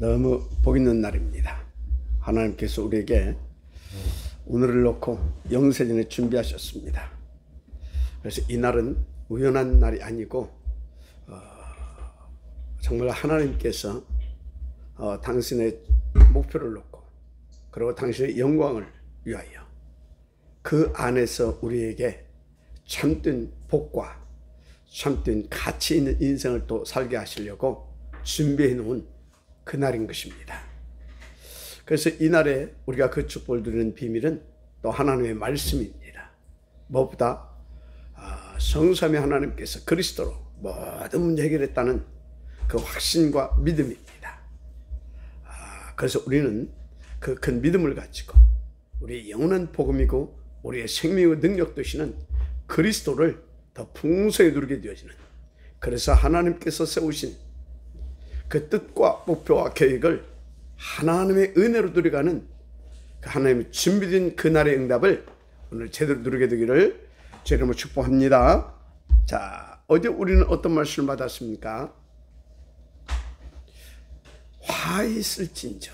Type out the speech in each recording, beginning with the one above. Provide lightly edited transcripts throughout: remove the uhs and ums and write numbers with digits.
너무 복 있는 날입니다. 하나님께서 우리에게 오늘을 놓고 영세전에 준비하셨습니다. 그래서 이 날은 우연한 날이 아니고 정말 하나님께서 당신의 목표를 놓고 그리고 당신의 영광을 위하여 그 안에서 우리에게 참된 복과 참된 가치 있는 인생을 또 살게 하시려고 준비해 놓은 그날인 것입니다. 그래서 이 날에 우리가 그 축복을 누리는 비밀은 또 하나님의 말씀입니다. 무엇보다 성삼위 하나님께서 그리스도로 모든 문제 해결했다는 그 확신과 믿음입니다. 그래서 우리는 그 큰 믿음을 가지고 우리의 영원한 복음이고 우리의 생명의 능력 되시는 그리스도를 더 풍성히 누리게 되어지는, 그래서 하나님께서 세우신 그 뜻과 목표와 계획을 하나님의 은혜로 누려가는 그 하나님의 준비된 그날의 응답을 오늘 제대로 누리게 되기를 제 이름으로 축복합니다. 자, 어제 우리는 어떤 말씀을 받았습니까? 화 있을진저.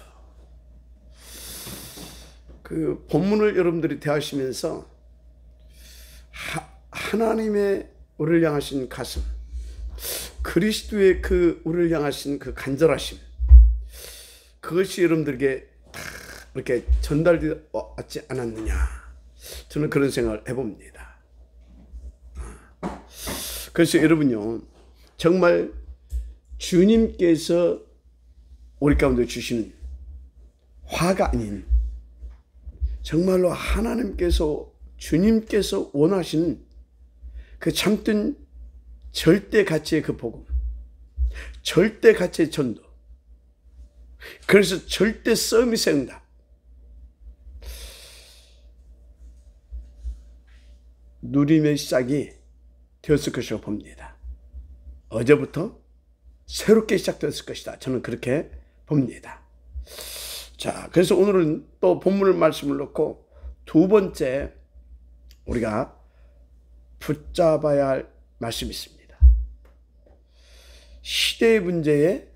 그 본문을 여러분들이 대하시면서 하나님의 우리를 향하신 가슴, 그리스도의 그 우리를 향하신 그 간절하심, 그것이 여러분들에게 다 이렇게 전달되지 않았느냐, 저는 그런 생각을 해봅니다. 그래서 여러분요, 정말 주님께서 우리 가운데 주시는 화가 아닌, 정말로 하나님께서 주님께서 원하시는 그 참된 절대 가치의 그 복음, 절대 가치의 전도, 그래서 절대 서밋의 응답, 누림의 시작이 되었을 것이라고 봅니다. 어제부터 새롭게 시작되었을 것이다, 저는 그렇게 봅니다. 자, 그래서 오늘은 또 본문을 말씀을 놓고 두 번째 우리가 붙잡아야 할 말씀이 있습니다. 시대의 문제에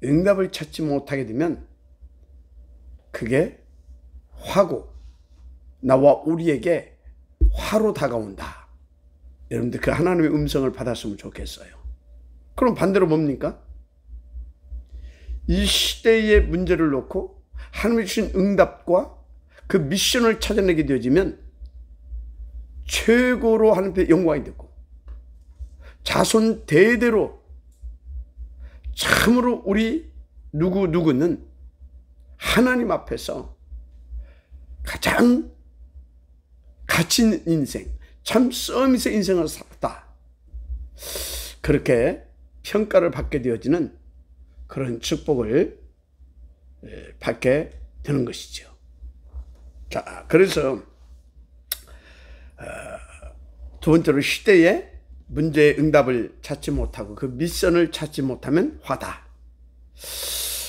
응답을 찾지 못하게 되면 그게 화고 나와 우리에게 화로 다가온다. 여러분들 그 하나님의 음성을 받았으면 좋겠어요. 그럼 반대로 뭡니까? 이 시대의 문제를 놓고 하나님이 주신 응답과 그 미션을 찾아내게 되어지면 최고로 하나님의 영광이 되고 자손 대대로 참으로 우리 누구는 하나님 앞에서 가장 가치 있는 인생, 참 서밋의 인생을 살았다, 그렇게 평가를 받게 되어지는 그런 축복을 받게 되는 것이죠. 자, 그래서 두 번째로 시대의 문제의 응답을 찾지 못하고 그 미션을 찾지 못하면 화다.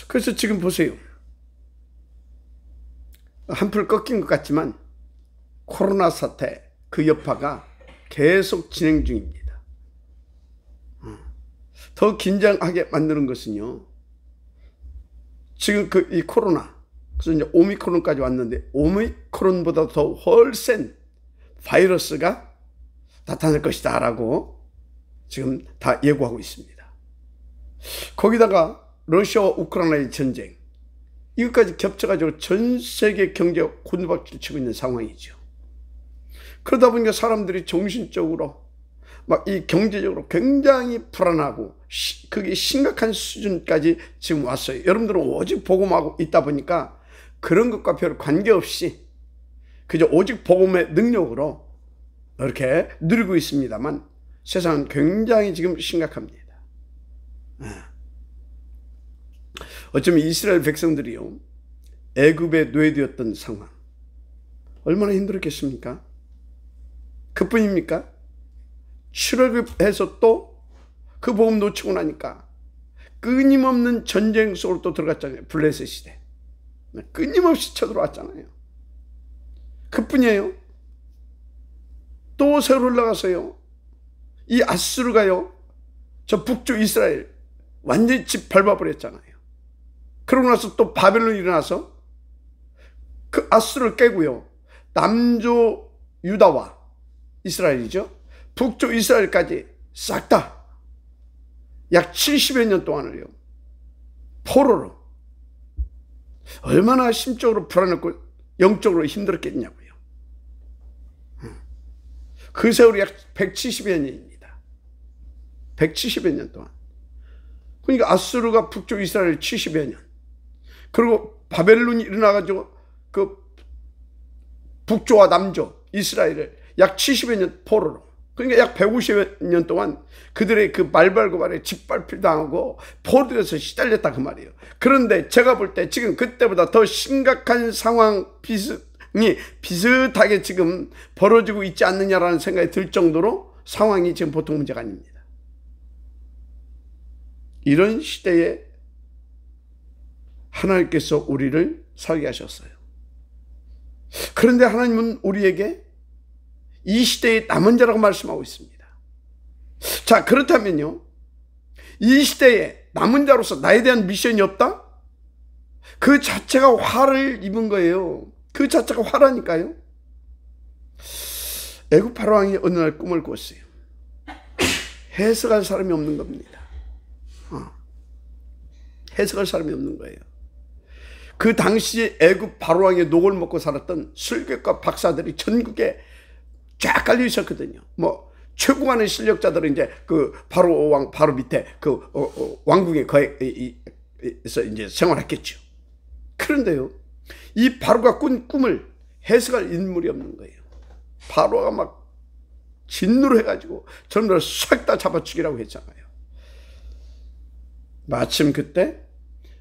그래서 지금 보세요. 한풀 꺾인 것 같지만 코로나 사태 그 여파가 계속 진행 중입니다. 더 긴장하게 만드는 것은요, 지금 이 코로나, 그래서 이제 오미크론까지 왔는데 오미크론보다 더 훨씬 바이러스가 나타날 것이다 라고 지금 다 예고하고 있습니다. 거기다가 러시아와 우크라이나의 전쟁, 이것까지 겹쳐가지고 전 세계 경제가 곤두박질 치고 있는 상황이죠. 그러다 보니까 사람들이 정신적으로 막 이 경제적으로 굉장히 불안하고 그게 심각한 수준까지 지금 왔어요. 여러분들은 오직 복음하고 있다 보니까 그런 것과 별 관계없이 그저 오직 복음의 능력으로 이렇게 누리고 있습니다만 세상은 굉장히 지금 심각합니다. 어쩌면 이스라엘 백성들이요, 애굽에 노예되었던 상황 얼마나 힘들었겠습니까? 그뿐입니까? 출애굽해서 또 그 복음 놓치고 나니까 끊임없는 전쟁 속으로 또 들어갔잖아요. 블레셋 시대 끊임없이 쳐들어왔잖아요. 그뿐이에요. 또 새로 올라가서요, 이 아수르가요 저 북쪽 이스라엘 완전히 집 밟아버렸잖아요. 그러고 나서 또 바벨론이 일어나서 그 아수를 깨고요. 남조 유다와 이스라엘이죠. 북쪽 이스라엘까지 싹 다 약 70여 년 동안을요. 포로로. 얼마나 심적으로 불안했고 영적으로 힘들었겠냐고요. 그 세월이 약 170여 년입니다. 170여 년 동안. 그러니까 아수르가 북쪽 이스라엘 70여 년. 그리고 바벨론이 일어나가지고 그 북조와 남조 이스라엘을 약 70여 년 포로로. 그러니까 약 150여 년 동안 그들의 그 말발굽발에 짓밟히당하고 포로되어서 시달렸다 그 말이에요. 그런데 제가 볼 때 지금 그때보다 더 심각한 상황 비슷하게 지금 벌어지고 있지 않느냐라는 생각이 들 정도로 상황이 지금 보통 문제가 아닙니다. 이런 시대에 하나님께서 우리를 살게 하셨어요. 그런데 하나님은 우리에게 이 시대의 남은 자라고 말씀하고 있습니다. 자, 그렇다면요, 이 시대에 남은 자로서 나에 대한 미션이 없다? 그 자체가 화를 입은 거예요. 그 자체가 화라니까요. 애굽 파라왕이 어느 날 꿈을 꿨어요. 해석할 사람이 없는 겁니다. 해석할 사람이 없는 거예요. 그 당시에 애굽 바로왕의 녹을 먹고 살았던 술객과 박사들이 전국에 쫙 깔려 있었거든요. 뭐 최고간의 실력자들은 이제 그 바로 왕 바로 밑에 그 왕궁에 거에서 이제 생활했겠죠. 그런데요, 이 바로가 꾼 꿈을 해석할 인물이 없는 거예요. 바로가 막 진노를 해가지고 저놈들 싹 다 잡아 죽이라고 했잖아요. 마침 그때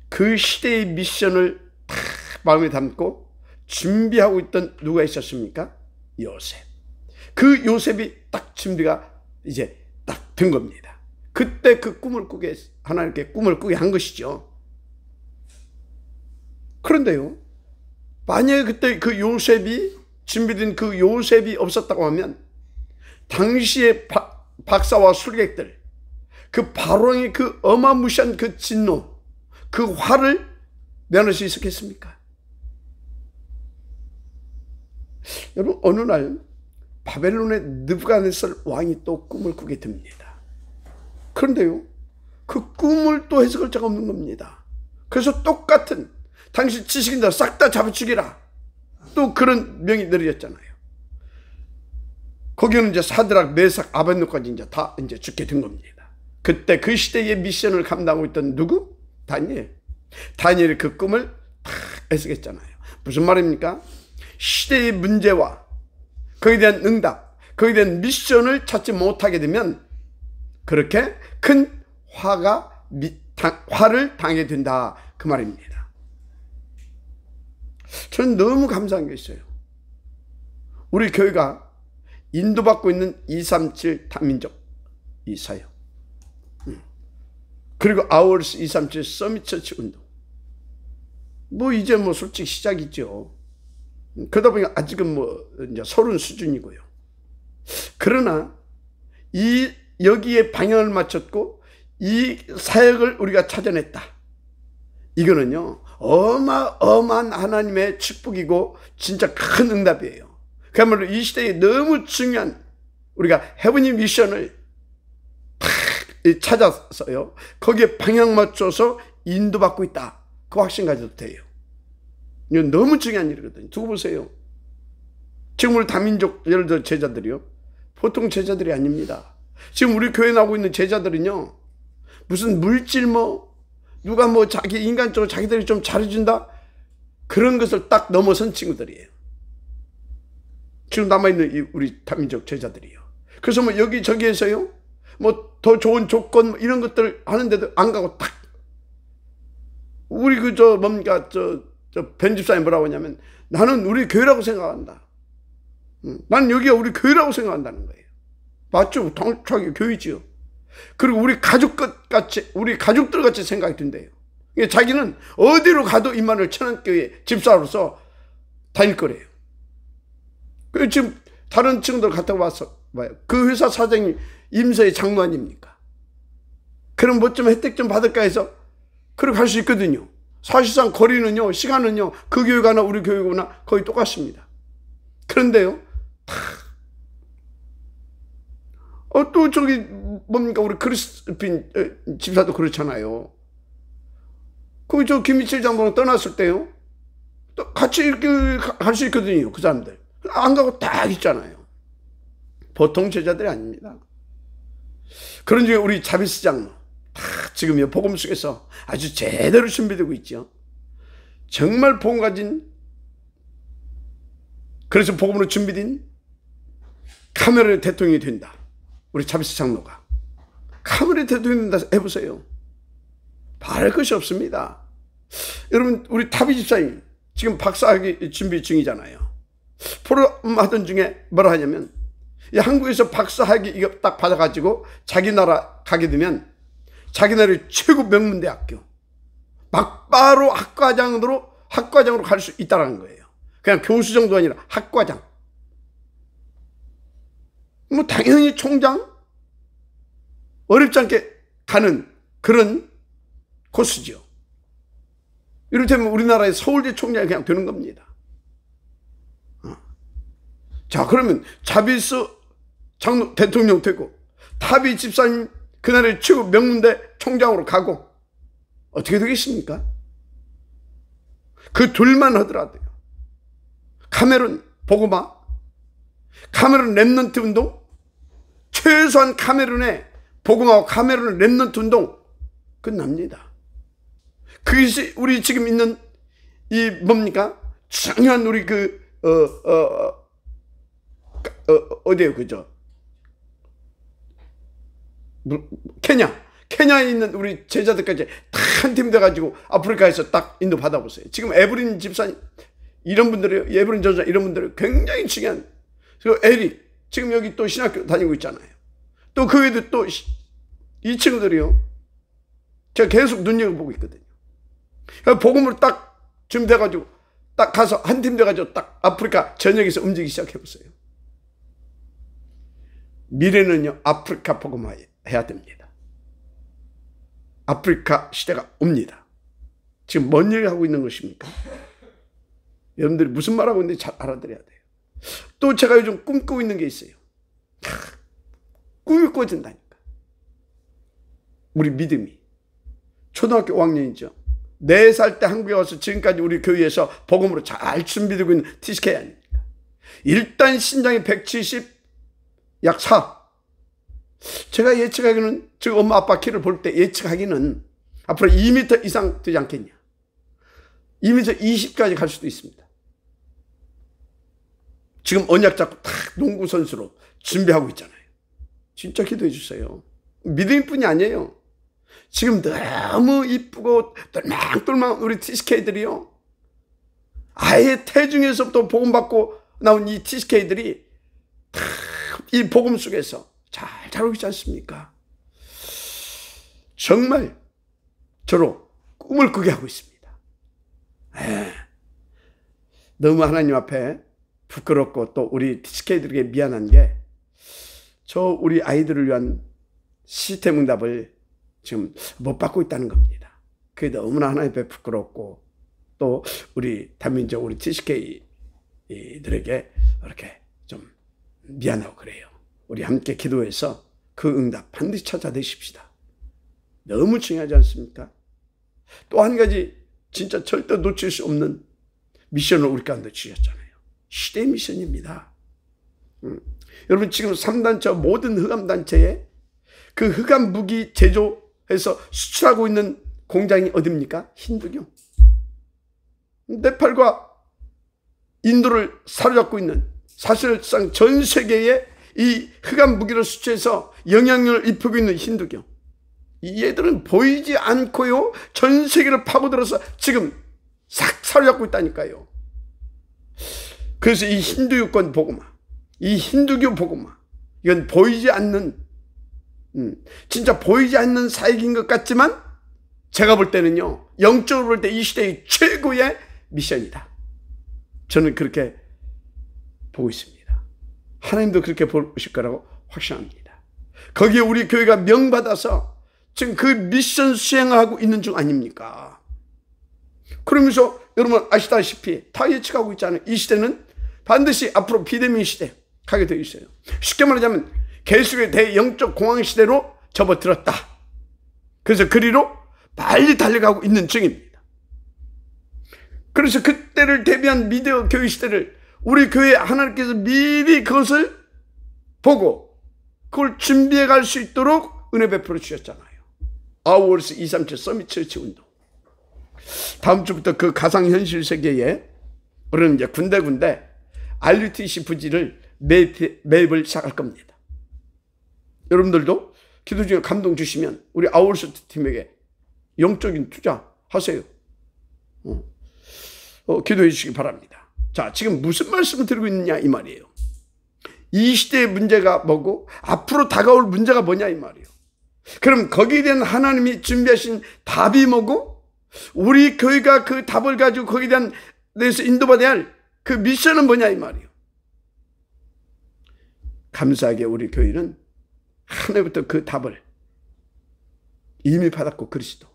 그 시대의 미션을 다 마음에 담고 준비하고 있던 누가 있었습니까? 요셉. 그 요셉이 딱 준비가 이제 딱 된 겁니다. 그때 그 꿈을 꾸게, 하나님께 꿈을 꾸게 한 것이죠. 그런데요, 만약에 그때 그 요셉이, 준비된 그 요셉이 없었다고 하면 당시의 박사와 술객들, 그 바로왕의 그 어마무시한 그 진노, 그 화를 면할 수 있었겠습니까? 여러분, 어느 날 바벨론의 느부갓네살 왕이 또 꿈을 꾸게 됩니다. 그런데요, 그 꿈을 또 해석할 자가 없는 겁니다. 그래서 똑같은 당시 지식인들 싹 다 잡아 죽이라, 또 그런 명이 내려졌잖아요. 거기는 이제 사드락, 메삭, 아벳노까지 이제 다 이제 죽게 된 겁니다. 그때 그 시대의 미션을 감당하고 있던 누구? 다니엘. 다니엘이 그 꿈을 다 해석했잖아요. 무슨 말입니까? 시대의 문제와 거기에 대한 응답, 거기에 대한 미션을 찾지 못하게 되면 그렇게 큰 화를 당하게 된다, 그 말입니다. 저는 너무 감사한 게 있어요. 우리 교회가 인도받고 있는 237 다민족 이사역, 그리고 아워스 237 서밋 처치 운동, 뭐 이제 뭐 솔직히 시작이죠. 그러다 보니까 아직은 뭐 이제 서른 수준이고요. 그러나 여기에 방향을 맞췄고 이 사역을 우리가 찾아냈다. 이거는요, 어마어마한 하나님의 축복이고 진짜 큰 응답이에요. 그야말로 이 시대에 너무 중요한 우리가 헤븐리 미션을 탁 찾았어요. 거기에 방향 맞춰서 인도받고 있다. 그 확신 가져도 돼요. 이건 너무 중요한 일이거든요. 두고 보세요. 지금 우리 다민족 예를 들어 제자들이요, 보통 제자들이 아닙니다. 지금 우리 교회 나오고 있는 제자들은요, 무슨 물질 누가 자기 인간적으로 자기들이 좀 잘해준다, 그런 것을 딱 넘어선 친구들이에요. 지금 남아있는 우리 다민족 제자들이요. 그래서 여기저기에서요, 더 좋은 조건 이런 것들 하는데도 안 가고 딱, 우리 벤 집사님 뭐라고 하냐면, 나는 우리 교회라고 생각한다. 나는 여기가 우리 교회라고 생각한다는 거예요. 맞죠? 당연히 교회지요. 그리고 우리 가족들 같이 생각이 든대요. 자기는 어디로 가도 임마누엘 천안교회 집사로서 다닐 거래요. 그 지금 다른 친구들 갔다 와서 봐요. 그 회사 사장님 임서의 장로 아닙니까? 그럼 뭐 좀 혜택 좀 받을까 해서 그렇게 할 수 있거든요. 사실상 거리는요, 시간은요, 그 교회가나 우리 교회가나 거의 똑같습니다. 그런데요, 또 저기 뭡니까, 우리 크리스핀 집사도 그렇잖아요. 그 저 김미철 장로랑 떠났을 때요, 또 같이 이렇게 갈 수 있거든요. 그 사람들 안 가고 딱 있잖아요. 보통 제자들이 아닙니다. 그런 중에 우리 자비스 장로 지금 복음 속에서 아주 제대로 준비되고 있죠. 정말 복음 가진, 그래서 복음으로 준비된 카메론의 대통령이 된다. 우리 자비스 장로가 카메론의 대통령이 된다 해보세요. 바랄 것이 없습니다. 여러분, 우리 타비 집사님 지금 박사학위 준비 중이잖아요. 포럼 하던 중에 뭐라 하냐면, 한국에서 박사학위 이거 딱 받아가지고 자기 나라 가게 되면 자기 나라의 최고 명문대학교 막바로 학과장으로 갈 수 있다는 거예요. 그냥 교수 정도 아니라 학과장. 뭐 당연히 총장 어렵지 않게 가는 그런 코스죠. 이를테면 우리나라의 서울대 총장이 그냥 되는 겁니다. 자, 그러면 자비스 장로 대통령 되고 타비 집사님 그날의 최고 명문대 총장으로 가고 어떻게 되겠습니까? 그 둘만 하더라도요. 카메론 복음화, 카메론 렘넌트 운동, 최소한 카메론의 복음화와 카메론 렘넌트 운동 끝납니다. 그것이 우리 지금 있는 이 뭡니까? 중요한 우리 어디에요, 그죠? 케냐에 있는 우리 제자들까지 다 한 팀 돼가지고 아프리카에서 딱 인도 받아보세요. 지금 에브린 집사님 이런 분들이, 에브린 전사 이런 분들이 굉장히 중요한. 그리고 에릭 지금 여기 또 신학교 다니고 있잖아요. 또 그 외에도 또 이 친구들이요, 제가 계속 눈여겨보고 있거든요. 복음으로 딱 준비돼가지고 딱 가서 한 팀 돼가지고 딱 아프리카 전역에서 움직이기 시작해보세요. 미래는요, 아프리카 복음화 해야 됩니다. 아프리카 시대가 옵니다. 지금 뭔 얘기 하고 있는 것입니까? 여러분들이 무슨 말하고 있는지 잘 알아들어야 돼요. 또 제가 요즘 꿈꾸고 있는 게 있어요. 꿈이 꿔진다니까. 우리 믿음이. 초등학교 5학년이죠. 4살 때 한국에 와서 지금까지 우리 교회에서 복음으로 잘 준비되고 있는 TCK 아닙니까? 일단 신장이 170, 약 4. 제가 예측하기는, 지금 엄마 아빠 키를 볼 때 예측하기는 앞으로 2m 이상 되지 않겠냐. 2m 20까지 갈 수도 있습니다. 지금 언약 잡고 딱 농구 선수로 준비하고 있잖아요. 진짜 기도해 주세요. 믿음뿐이 아니에요. 지금 너무 이쁘고 똘망똘망 우리 TCK들이요, 아예 태중에서부터 복음 받고 나온 이 TCK들이 다 이 복음 속에서 잘 자라고 있지 않습니까? 정말 저로 꿈을 꾸게 하고 있습니다. 너무 하나님 앞에 부끄럽고 또 우리 TCK들에게 미안한 게, 저 우리 아이들을 위한 시스템 응답을 지금 못 받고 있다는 겁니다. 그게 너무나 하나님 앞에 부끄럽고, 또 우리 단민족 우리 TCK들에게 이렇게 좀 미안하고 그래요. 우리 함께 기도해서 그 응답 반드시 찾아내십시다. 너무 중요하지 않습니까? 또 한 가지 진짜 절대 놓칠 수 없는 미션을 우리 가운데 주셨잖아요. 시대의 미션입니다. 여러분, 지금 3단체 모든 흑암단체에 그 흑암 무기 제조해서 수출하고 있는 공장이 어디입니까? 힌두교. 네팔과 인도를 사로잡고 있는, 사실상 전 세계에 이 흑암 무기를 수출해서 영향력을 입히고 있는 힌두교. 이 얘들은 보이지 않고요, 전 세계를 파고들어서 지금 싹 사로잡고 있다니까요. 그래서 이 힌두교권 복음화, 이 힌두교 복음화, 이건 보이지 않는, 진짜 보이지 않는 사역인 것 같지만 제가 볼 때는요, 영적으로 볼 때 이 시대의 최고의 미션이다. 저는 그렇게 보고 있습니다. 하나님도 그렇게 보실 거라고 확신합니다. 거기에 우리 교회가 명받아서 지금 그 미션 수행하고 있는 중 아닙니까? 그러면서 여러분 아시다시피 다 예측하고 있잖아요. 이 시대는 반드시 앞으로 비대면 시대 가게 되어 있어요. 쉽게 말하자면 계속의 대영적 공황 시대로 접어들었다. 그래서 그리로 빨리 달려가고 있는 중입니다. 그래서 그때를 대비한 미디어 교회 시대를 우리 교회 하나님께서 미리 그것을 보고 그걸 준비해 갈 수 있도록 은혜 베풀어 주셨잖아요. 아워스 237 서밋 처치 운동. 다음 주부터 그 가상현실 세계에 우리는 이제 군데군데 RUTC 부지를 매입을 시작할 겁니다. 여러분들도 기도 중에 감동 주시면 우리 아워스 팀에게 영적인 투자 하세요. 기도해 주시기 바랍니다. 자, 지금 무슨 말씀을 드리고 있느냐 이 말이에요. 이 시대의 문제가 뭐고 앞으로 다가올 문제가 뭐냐 이 말이에요. 그럼 거기에 대한 하나님이 준비하신 답이 뭐고 우리 교회가 그 답을 가지고 거기에 대한 데서 인도받아야 할 그 미션은 뭐냐 이 말이에요. 감사하게 우리 교회는 하나부터 그 답을 이미 받았고 그리스도,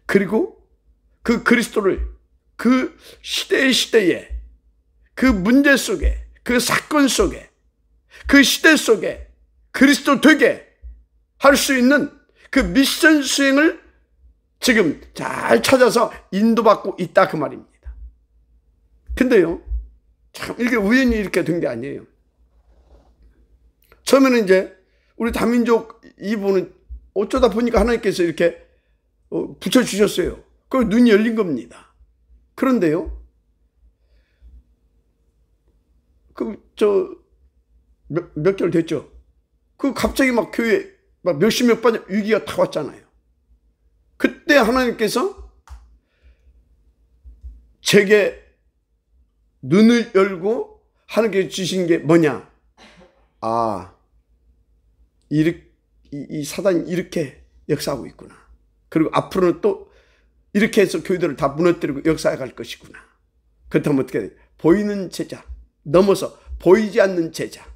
그리고 그 그리스도를 그 시대에 그 문제 속에 그 사건 속에 그 시대 속에 그리스도 되게 할 수 있는 그 미션 수행을 지금 잘 찾아서 인도받고 있다 그 말입니다. 근데요, 참 이게 우연히 이렇게 된 게 아니에요. 처음에는 이제 우리 다민족 이분은 어쩌다 보니까 하나님께서 이렇게 붙여주셨어요. 그 눈이 열린 겁니다. 그런데요, 몇 개월 됐죠. 갑자기 막 교회 막 몇십몇 번 위기가 다 왔잖아요. 그때 하나님께서 제게 눈을 열고 하나님께서 주신 게 뭐냐? 이 사단이 이렇게 역사하고 있구나. 그리고 앞으로는 또 이렇게 해서 교회들을 다 무너뜨리고 역사해 갈 것이구나. 그렇다면 어떻게 돼요? 보이는 제자 넘어서 보이지 않는 제자,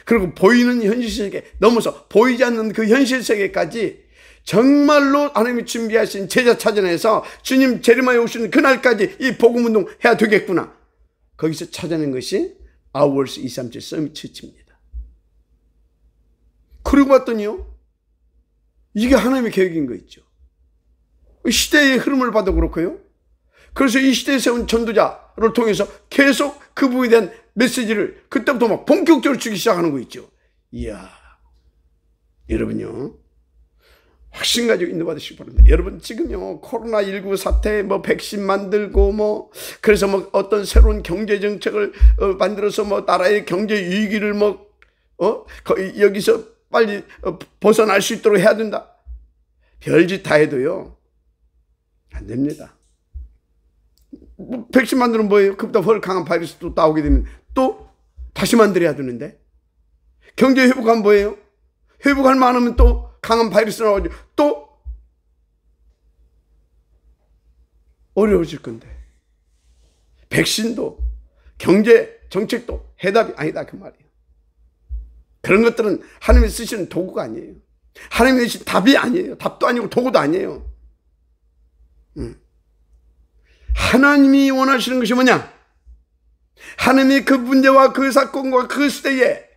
그리고 보이는 현실 세계 넘어서 보이지 않는 그 현실 세계까지 정말로 하나님이 준비하신 제자 찾아내서 주님 재림하여 오시는 그날까지 이 복음운동 해야 되겠구나. 거기서 찾아낸 것이 아워스 237 서밋 처치입니다. 그러고 봤더니요, 이게 하나님의 계획인 거 있죠. 시대의 흐름을 봐도 그렇고요. 그래서 이 시대에 세운 전도자를 통해서 계속 그 부분에 대한 메시지를 그때부터 막 본격적으로 주기 시작하는 거 있죠. 이야, 여러분요, 확신 가지고 인도받으시기 바랍니다. 여러분 지금요, 코로나19 사태 백신 만들고 그래서 어떤 새로운 경제 정책을 만들어서 나라의 경제 위기를 여기서 빨리 벗어날 수 있도록 해야 된다. 별짓 다 해도요 안 됩니다. 백신 만드는 뭐예요? 그보다 훨 강한 바이러스 또 나오게 되면 또 다시 만들어야 되는데, 경제 회복하면 뭐예요? 회복할 만하면 또 강한 바이러스 나오죠. 또 어려워질 건데, 백신도 경제 정책도 해답이 아니다 그 말이에요. 그런 것들은 하나님이 쓰시는 도구가 아니에요. 하나님이 쓰신 답이 아니에요. 답도 아니고 도구도 아니에요. 하나님이 원하시는 것이 뭐냐? 하나님이 그 문제와 그 사건과 그 시대에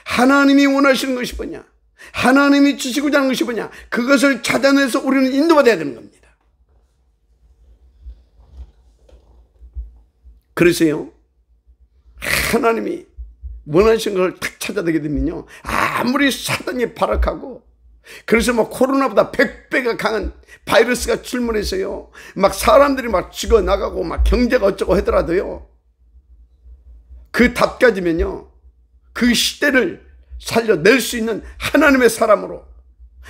하나님이 원하시는 것이 뭐냐? 하나님이 주시고자 하는 것이 뭐냐? 그것을 찾아내서 우리는 인도받아야 되는 겁니다. 그래서요, 하나님이 원하시는 걸 딱 찾아내게 되면요, 아무리 사단이 발악하고 그래서 코로나보다 100배가 강한 바이러스가 출몰해서요, 사람들이 죽어나가고 경제가 어쩌고 하더라도요, 그 답 가지면요, 그 시대를 살려낼 수 있는 하나님의 사람으로,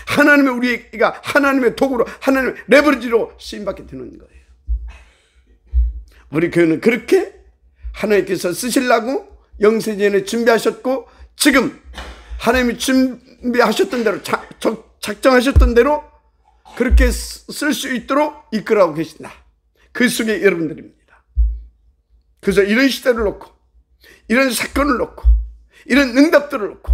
하나님의 우리가 하나님의 도구로, 하나님의 레버리지로 쓰임받게 되는 거예요. 우리 교회는 그렇게 하나님께서 쓰시려고 영세전에 준비하셨고, 지금 하나님이 준비하셨던 대로 작정하셨던 대로 그렇게 쓸 수 있도록 이끌어가고 계신다. 그 속에 여러분들입니다. 그래서 이런 시대를 놓고, 이런 사건을 놓고, 이런 응답들을 놓고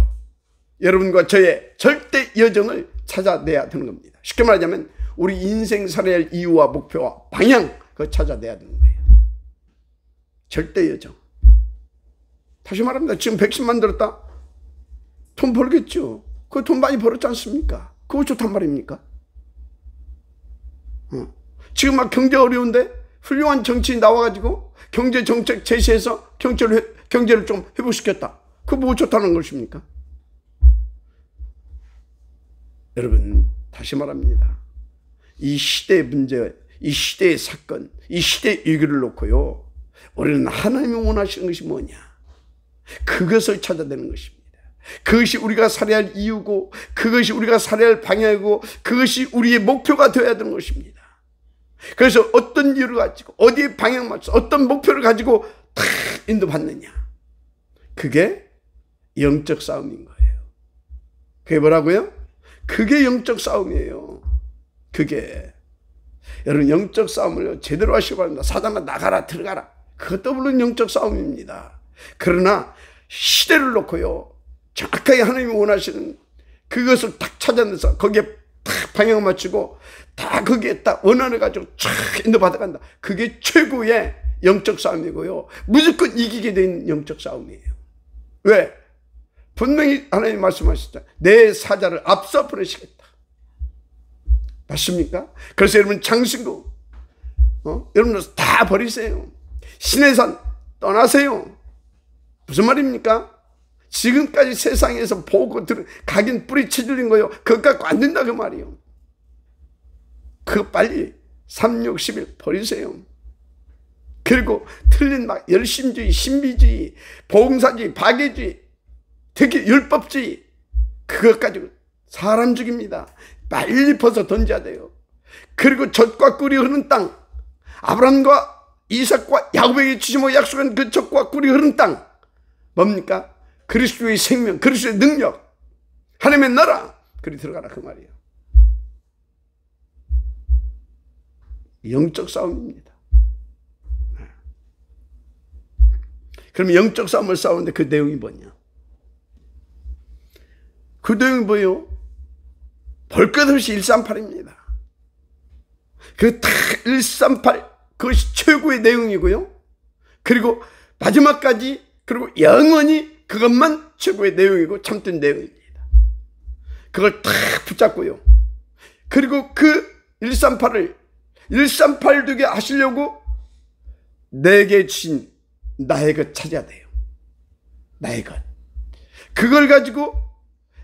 여러분과 저의 절대 여정을 찾아내야 되는 겁니다. 쉽게 말하자면 우리 인생 살아야 할 이유와 목표와 방향 그거 찾아내야 되는 거예요. 절대 여정. 다시 말합니다. 지금 110만 들었다? 돈 벌겠죠. 그 돈 많이 벌었지 않습니까? 그거 좋단 말입니까? 지금 막 경제 어려운데 훌륭한 정치인 나와가지고 경제 정책 제시해서 경제를 좀 회복시켰다. 그거 뭐 좋다는 것입니까? 여러분, 다시 말합니다. 이 시대의 문제, 이 시대의 사건, 이 시대의 위기를 놓고요, 우리는 하나님이 원하시는 것이 뭐냐? 그것을 찾아내는 것입니다. 그것이 우리가 살아야 할 이유고, 그것이 우리가 살아야 할 방향이고, 그것이 우리의 목표가 되어야 되는 것입니다. 그래서 어떤 이유를 가지고, 어디에 방향 맞춰서, 어떤 목표를 가지고 다 인도받느냐? 그게 영적 싸움인 거예요. 그게 뭐라고요? 그게 영적 싸움이에요. 그게. 여러분, 영적 싸움을 제대로 하시기 바랍니다. 사단아 나가라 들어가라. 그것도 물론 영적 싸움입니다. 그러나 시대를 놓고요, 정확하게 하나님이 원하시는 그것을 딱 찾아내서 거기에 딱 방향을 맞추고 다 거기에 딱 원한을 가지고 쫙 인도받아간다. 그게 최고의 영적 싸움이고요, 무조건 이기게 된 영적 싸움이에요. 왜? 분명히 하나님 말씀하셨죠. 내 사자를 앞서 보내시겠다. 맞습니까? 그래서 여러분 장신구, 여러분들 다 버리세요. 시내산 떠나세요. 무슨 말입니까? 지금까지 세상에서 보고 각인 뿌리 쳐들린 거요, 그것 갖고 안 된다 그 말이요. 그거 빨리 3, 6, 11 버리세요. 그리고 틀린 막 열심주의, 신비주의, 보응사주의, 박애주의, 특히 율법주의, 그것 가지고 사람 죽입니다. 빨리 벗어 던져야 돼요. 그리고 젖과 꿀이 흐르는 땅, 아브라함과 이삭과 야곱에게 주시고 약속한 그 젖과 꿀이 흐르는 땅, 뭡니까? 그리스도의 생명, 그리스도의 능력, 하나님의 나라, 그리 들어가라 그 말이에요. 영적 싸움입니다. 그럼 영적 싸움을 싸우는데 그 내용이 뭐냐? 그 내용이 뭐예요? 볼 것 없이 138입니다. 그 다 138, 그것이 최고의 내용이고요. 그리고 마지막까지, 그리고 영원히 그것만 최고의 내용이고 참된 내용입니다. 그걸 다 붙잡고요. 그리고 그 138을 138 되게 하시려고 내게 주신 나의 것 찾아야 돼요. 나의 것. 그걸 가지고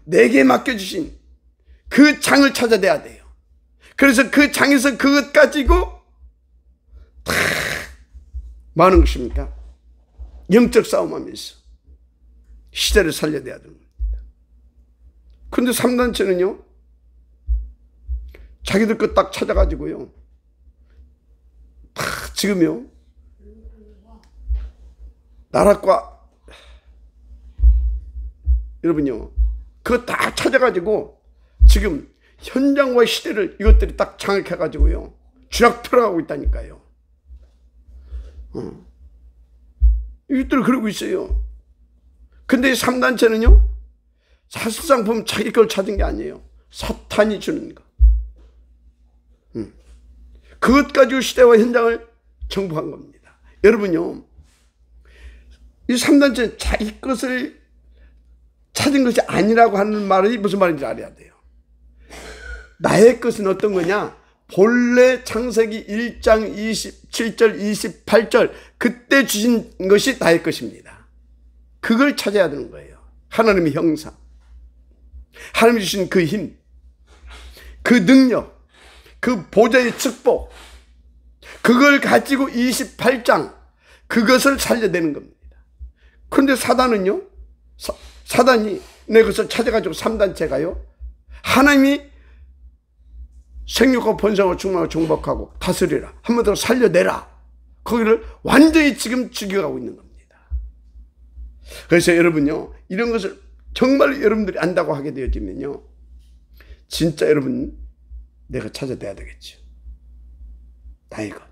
내게 맡겨주신 그 장을 찾아내야 돼요. 그래서 그 장에서 그것 가지고 다 뭐 하는 것입니까? 영적 싸움하면서 시대를 살려내야 되는 겁니다. 근데 3단체는요, 자기들 것 딱 찾아가지고요, 다 지금요, 나락과, 여러분요, 그거 다 찾아가지고 지금 현장과 시대를 이것들이 딱 장악해가지고요, 쥐락펴락하고 있다니까요. 이것들을 그러고 있어요. 근데 3단체는요, 사실상 보면 자기 걸 찾은 게 아니에요. 사탄이 주는 거. 그것 가지고 시대와 현장을 정복한 겁니다. 여러분요, 이 3단체는 자기 것을 찾은 것이 아니라고 하는 말이 무슨 말인지 알아야 돼요. 나의 것은 어떤 거냐? 본래 창세기 1장 27절 28절 그때 주신 것이 나의 것입니다. 그걸 찾아야 되는 거예요. 하나님의 형상, 하나님이 주신 그 힘, 그 능력, 그 보좌의 축복, 그걸 가지고 28장 그것을 살려내는 겁니다. 그런데 사단은요, 사단이 내 것을 찾아가지고 3단체가요, 하나님이 생육과 번성을 충만하고 정복하고 다스리라, 한 번 더 살려내라, 거기를 완전히 지금 죽여가고 있는 겁니다. 그래서 여러분요, 이런 것을 정말 여러분들이 안다고 하게 되어지면요, 진짜 여러분 내가 찾아내야 되겠죠. 나의 것.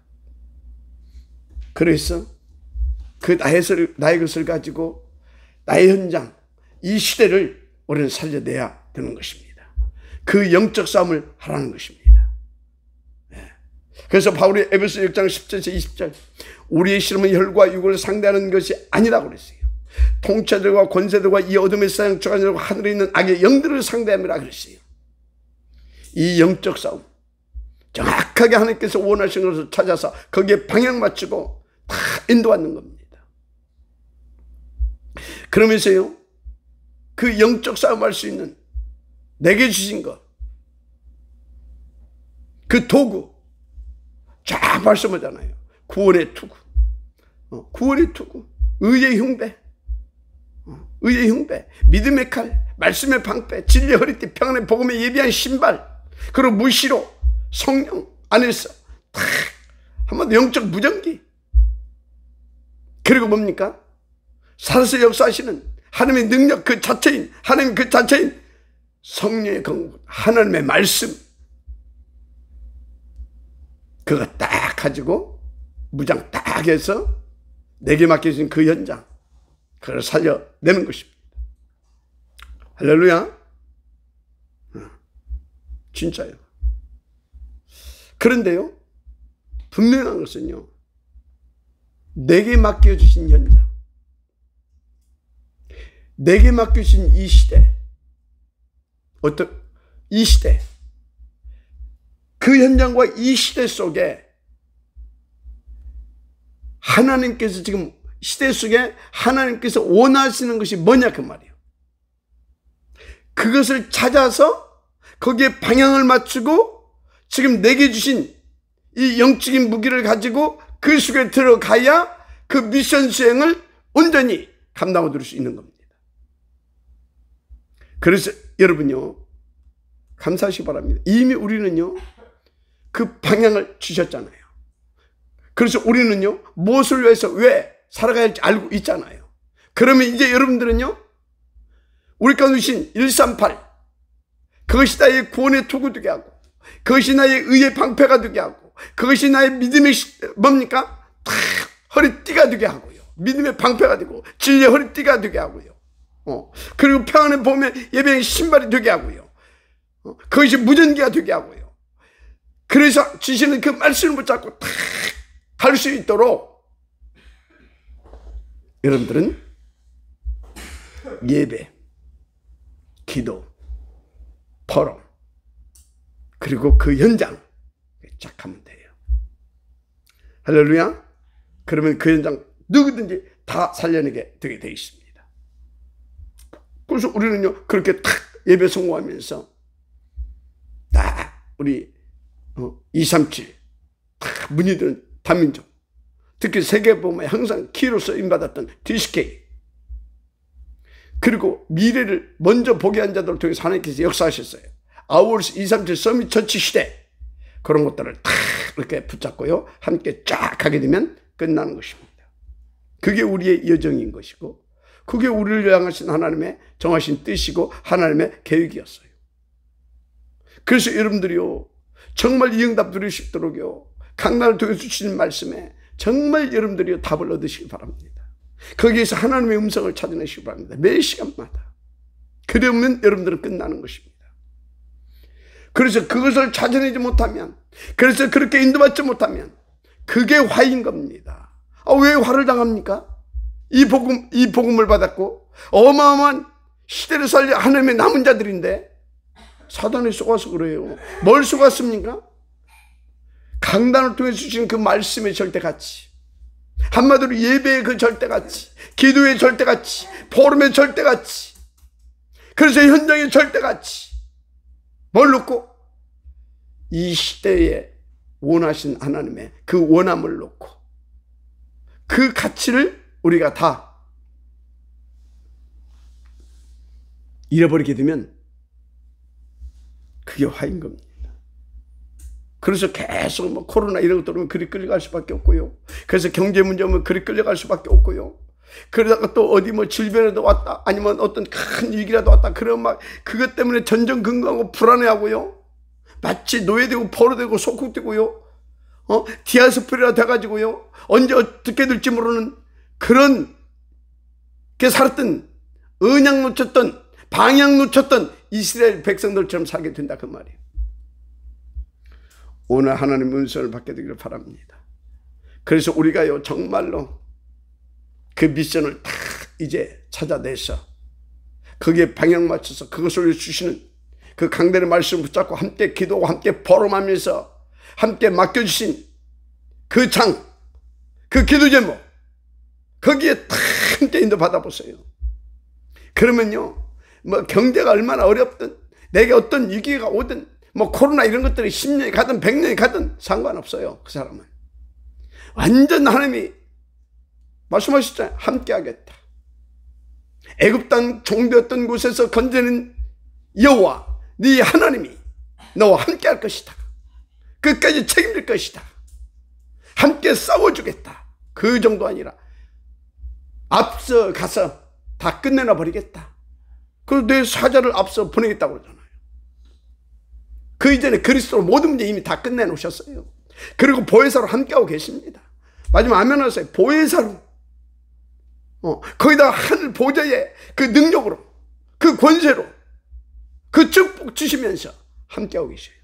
그래서 그 나의 것을 가지고 나의 현장, 이 시대를 우리는 살려내야 되는 것입니다. 그 영적 싸움을 하라는 것입니다. 그래서 바울이 에베소 6장 10절에서 20절 우리의 씨름은 혈과 육을 상대하는 것이 아니라고 그랬어요. 통치자들과 권세들과 이 어둠의 세상 주관자들과 하늘에 있는 악의 영들을 상대함이라 그랬어요. 이 영적 싸움 정확하게 하나님께서 원하시는 것을 찾아서 거기에 방향 맞추고 다 인도하는 겁니다. 그러면서요, 그 영적 싸움할 수 있는 내게 주신 것, 그 도구 쫙 말씀하잖아요. 구원의 투구, 구원의 투구, 의의 흉배, 의의 흉배, 믿음의 칼, 말씀의 방패, 진리의 허리띠, 평안의 복음에 예비한 신발, 그리고 무시로 성령 안에서 탁 한번 영적 무전기, 그리고 뭡니까? 살아서 역사하시는 하나님의 능력 그 자체인, 하나님 그 자체인 성령의 건국, 하나님의 말씀, 그거 딱 가지고 무장 딱 해서 내게 맡겨진 그 현장, 그걸 살려내는 것입니다. 할렐루야. 진짜요. 그런데요, 분명한 것은요, 내게 맡겨주신 현장, 내게 맡겨주신 이 시대, 이 시대, 그 현장과 이 시대 속에 하나님께서 지금 시대 속에 하나님께서 원하시는 것이 뭐냐 그 말이에요. 그것을 찾아서 거기에 방향을 맞추고 지금 내게 주신 이 영적인 무기를 가지고 그 속에 들어가야 그 미션 수행을 온전히 감당하고 들을 수 있는 겁니다. 그래서 여러분요, 감사하시기 바랍니다. 이미 우리는요, 그 방향을 주셨잖아요. 그래서 우리는요, 무엇을 위해서 왜 살아가야 할지 알고 있잖아요. 그러면 이제 여러분들은요, 우리 가운데 주신 138, 그것이 나의 구원의 투구 되게 하고, 그것이 나의 의의 방패가 되게 하고, 그것이 나의 믿음의 뭡니까? 탁 허리띠가 되게 하고요. 믿음의 방패가 되고, 진리의 허리띠가 되게 하고요. 그리고 평안의 봄에 예배의 신발이 되게 하고요. 그것이 무전기가 되게 하고요. 그래서 주시는 그 말씀을 붙잡고 탁 갈 수 있도록 여러분들은 예배, 기도, 포럼, 그리고 그 현장 쫙 하면 돼요. 할렐루야. 그러면 그 현장 누구든지 다 살려내게 되게 되어 있습니다. 그래서 우리는요, 그렇게 탁 예배 성공하면서 딱 우리 237 탁 문의 드는 다민족, 특히 세계 보면 항상 키로 쓰임받았던 DCK, 그리고 미래를 먼저 보게 한 자들을 통해서 하나님께서 역사하셨어요. 아울스 237 서밋 처치 시대, 그런 것들을 탁 이렇게 붙잡고요, 함께 쫙 하게 되면 끝나는 것입니다. 그게 우리의 여정인 것이고, 그게 우리를 향하신 하나님의 정하신 뜻이고 하나님의 계획이었어요. 그래서 여러분들이요, 정말 이 응답 누리고 싶도록요, 강단을 통해서 주시는 말씀에 정말 여러분들이요, 답을 얻으시기 바랍니다. 거기에서 하나님의 음성을 찾아내시기 바랍니다. 매 시간마다. 그러면 여러분들은 끝나는 것입니다. 그래서 그것을 찾아내지 못하면, 그래서 그렇게 인도받지 못하면 그게 화인 겁니다. 왜 화를 당합니까? 이 복음을 받았고 어마어마한 시대를 살려 하나님의 남은 자들인데 사단이 속아서 그래요. 뭘 속았습니까? 강단을 통해 주신 그 말씀의 절대가치, 한마디로 예배의 그 절대가치, 기도의 절대가치, 포럼의 절대가치, 그래서 현장의 절대가치, 뭘 놓고? 이 시대에 원하신 하나님의 그 원함을 놓고 그 가치를 우리가 다 잃어버리게 되면 그게 화인 겁니다. 그래서 계속 뭐 코로나 이런 것들 오면 그리 끌려갈 수밖에 없고요. 그래서 경제 문제 오면 그리 끌려갈 수밖에 없고요. 그러다가 또 어디 뭐 질병이라도 왔다, 아니면 어떤 큰 위기라도 왔다, 그러면 막 그것 때문에 전전긍긍하고 불안해하고요. 마치 노예되고 포로되고 속국되고요. 디아스포리라 돼가지고요. 언제 어떻게 될지 모르는 그런 게 살았던, 언약 놓쳤던, 방향 놓쳤던 이스라엘 백성들처럼 살게 된다 그 말이에요. 오늘 하나님의 은총을 받게 되기를 바랍니다. 그래서 우리가요 정말로 그 미션을 다 이제 찾아내서 거기에 방향 맞춰서 그것을 주시는 그 강단의 말씀을 붙잡고 함께 기도하고 함께 포럼하면서 함께 맡겨주신 그 장, 그 기도 제목 거기에 다 함께 인도 받아보세요. 그러면요 뭐 경제가 얼마나 어렵든 내게 어떤 위기가 오든 뭐 코로나 이런 것들이 10년이 가든 100년이 가든 상관없어요. 그 사람은 완전 하나님이 말씀하셨잖아요. 함께 하겠다. 애굽 땅 종되었던 곳에서 건져낸 여호와 네 하나님이 너와 함께 할 것이다. 끝까지 책임질 것이다. 함께 싸워주겠다. 그 정도 아니라 앞서 가서 다 끝내놔 버리겠다. 그리고 내 사자를 앞서 보내겠다고 그러잖아요. 그 이전에 그리스도로 모든 문제 이미 다 끝내놓으셨어요. 그리고 보혜사로 함께하고 계십니다. 마지막 아멘 하세요. 보혜사로 거기다 하늘 보좌의 그 능력으로 그 권세로 그 축복 주시면서 함께하고 계셔요.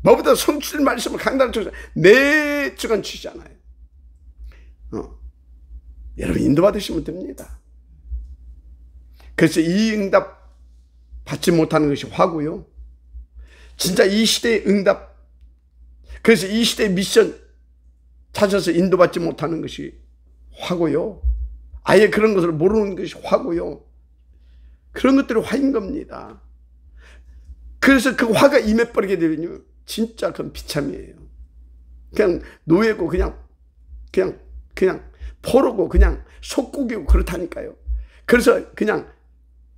뭐보다 성취된 말씀을 강단을 통해서 매 주간 주시잖아요. 여러분 인도받으시면 됩니다. 그래서 이 응답 받지 못하는 것이 화고요. 진짜 이 시대의 응답, 그래서 이 시대의 미션 찾아서 인도받지 못하는 것이 화고요. 아예 그런 것을 모르는 것이 화고요. 그런 것들이 화인 겁니다. 그래서 그 화가 임해버리게 되면요 진짜 그건 비참이에요. 그냥 노예고 그냥 포로고 그냥 속국이고 그렇다니까요. 그래서 그냥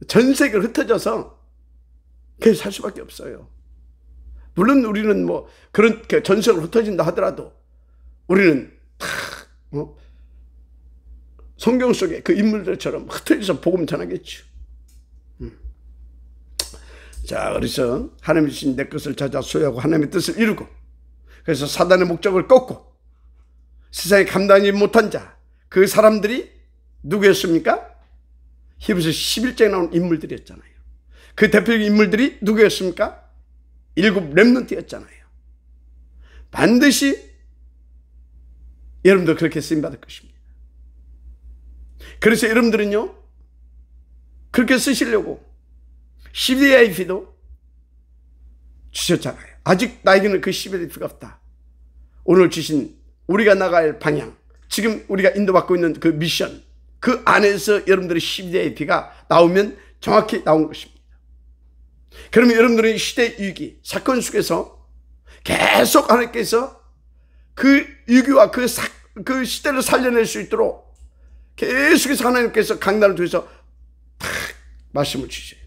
전 세계로 흩어져서 그렇게 살 수밖에 없어요. 물론 우리는 뭐 그런 전 세계로 흩어진다 하더라도 우리는 다 성경 속에 그 인물들처럼 흩어져서 복음 전하겠죠. 자, 그래서 하나님이 주신 내 것을 찾아 소유하고 하나님의 뜻을 이루고 그래서 사단의 목적을 꺾고 세상에 감당하지 못한 자, 그 사람들이 누구였습니까? 히브리서 11장에 나온 인물들이었잖아요. 그 대표적인 인물들이 누구였습니까? 7 렘넌트였잖아요. 반드시 여러분도 그렇게 쓰임받을 것입니다. 그래서 여러분들은요 그렇게 쓰시려고 CVIP도 주셨잖아요. 아직 나에게는 그 CVIP가 없다. 오늘 주신 우리가 나갈 방향, 지금 우리가 인도받고 있는 그 미션, 그 안에서 여러분들의 CVIP가 나오면 정확히 나온 것입니다. 그러면 여러분들의 시대 위기, 사건 속에서 계속 하나님께서 그 위기와 그 시대를 살려낼 수 있도록 계속해서 하나님께서 강단을 통해서 탁 말씀을 주셔요.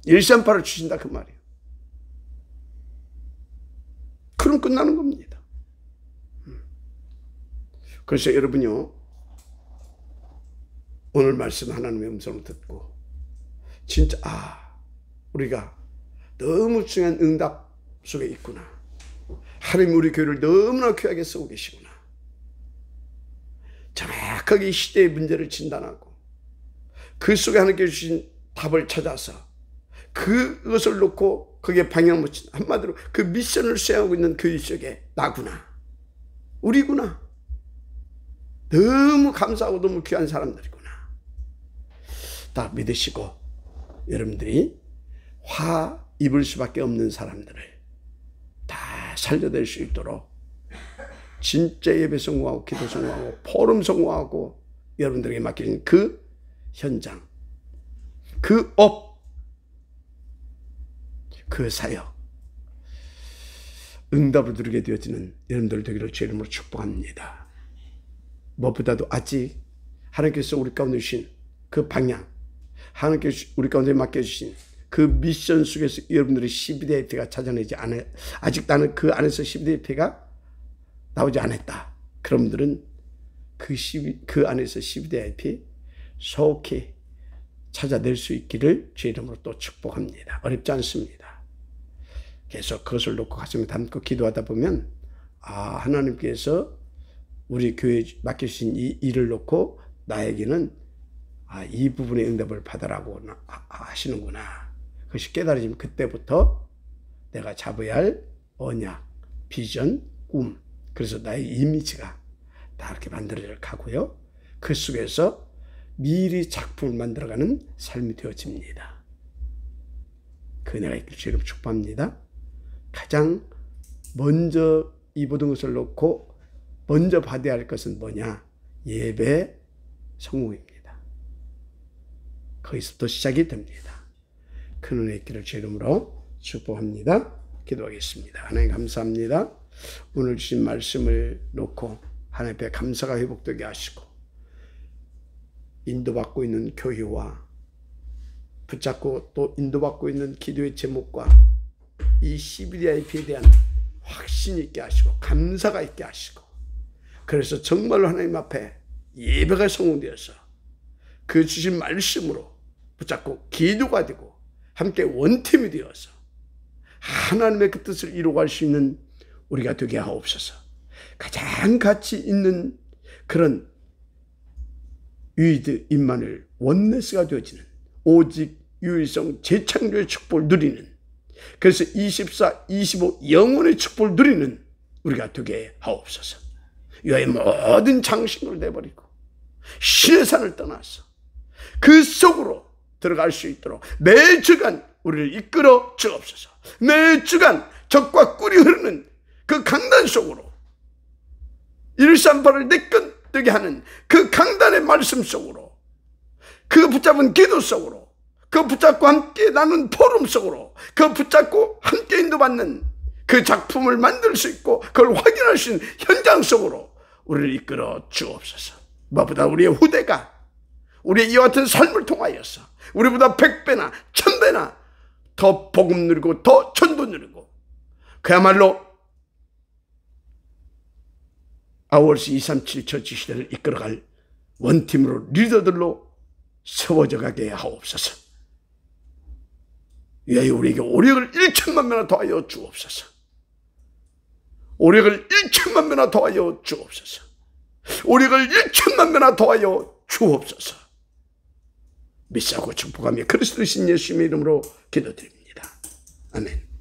일산파를 주신다 그 말이에요. 그럼 끝나는 겁니다. 그래서 여러분요 오늘 말씀 하나님의 음성을 듣고 진짜 우리가 너무 중요한 응답 속에 있구나. 하나님 우리 교회를 너무나 귀하게 쓰고 계시구나. 정확하게 이 시대의 문제를 진단하고 그 속에 하나님께 주신 답을 찾아서 그것을 놓고 거기에 방향을 묻힌 한마디로 그 미션을 수행하고 있는 교회 속에 나구나. 우리구나. 너무 감사하고 너무 귀한 사람들이구나. 다 믿으시고 여러분들이 화 입을 수밖에 없는 사람들을 다 살려낼 수 있도록 진짜 예배 성공하고 기도 성공하고 포럼 성공하고 여러분들에게 맡겨진 그 현장, 그 업, 그 사역 응답을 누리게 되어지는 여러분들 되기를 주의 이름으로 축복합니다. 무엇보다도 아직 하나님께서 우리 가운데 주신 그 방향, 하나님께서 우리 가운데 맡겨주신 그 미션 속에서 여러분들의 CVIP가 찾아내지 않아, 아직 나는 그 안에서 CVIP가 나오지 않았다. 그런 분들은 그 안에서 CVIP 속히 찾아낼 수 있기를 주의 이름으로 또 축복합니다. 어렵지 않습니다. 계속 그것을 놓고 가슴에 담고 기도하다 보면 하나님께서 우리 교회에 맡겨주신 이 일을 놓고 나에게는 이 부분의 응답을 받으라고 하시는구나. 그것이 깨달아지면 그때부터 내가 잡아야 할 언약, 비전, 꿈, 그래서 나의 이미지가 다 이렇게 만들어져 가고요. 그 속에서 미리 작품을 만들어가는 삶이 되어집니다. 그 은혜가 있길 주님 축복합니다. 가장 먼저 이 모든 것을 놓고 먼저 받아야 할 것은 뭐냐? 예배 성공입니다. 거기서부터 시작이 됩니다. 큰 은혜 있기를 주 이름으로 축복합니다. 기도하겠습니다. 하나님 감사합니다. 오늘 주신 말씀을 놓고 하나님 앞에 감사가 회복되게 하시고 인도받고 있는 교회와 붙잡고 또 인도받고 있는 기도의 제목과 이 CBDIP에 대한 확신 있게 하시고 감사가 있게 하시고 그래서 정말로 하나님 앞에 예배가 성공되어서 그 주신 말씀으로 붙잡고 기도가 되고 함께 원팀이 되어서 하나님의 그 뜻을 이루어갈 수 있는 우리가 되게 하옵소서. 가장 가치 있는 그런 유이드 임마누엘 원네스가 되어지는 오직 유일성 재창조의 축복을 누리는 그래서 24, 25 영혼의 축복을 누리는 우리가 되게 하옵소서. 유아의 모든 장신을 내버리고 신의 산을 떠나서 그 속으로 들어갈 수 있도록 매 주간 우리를 이끌어 주옵소서. 매 주간 적과 꿀이 흐르는 그 강단 속으로 일산발을 내끈뜨게 하는 그 강단의 말씀 속으로 그 붙잡은 기도 속으로 그 붙잡고 함께 나눈 포럼 속으로 그 붙잡고 함께 인도받는 그 작품을 만들 수 있고 그걸 확인할 수 있는 현장 속으로 우리를 이끌어 주옵소서. 무엇보다 우리의 후대가 우리의 이와 같은 삶을 통하여서 우리보다 100배나 1000배나 더 복음 누리고 더 전도 누리고 그야말로 아워스 237 처치 시대를 이끌어갈 원팀으로 리더들로 세워져 가게 하옵소서. 위하여 우리에게 오력을 1천만 배나 더하여 주옵소서. 오력을 1천만 배나 더하여 주옵소서. 오력을 1천만 배나 더하여 주옵소서. 믿사고 축복하며 그리스도 신 예수님의 이름으로 기도드립니다. 아멘.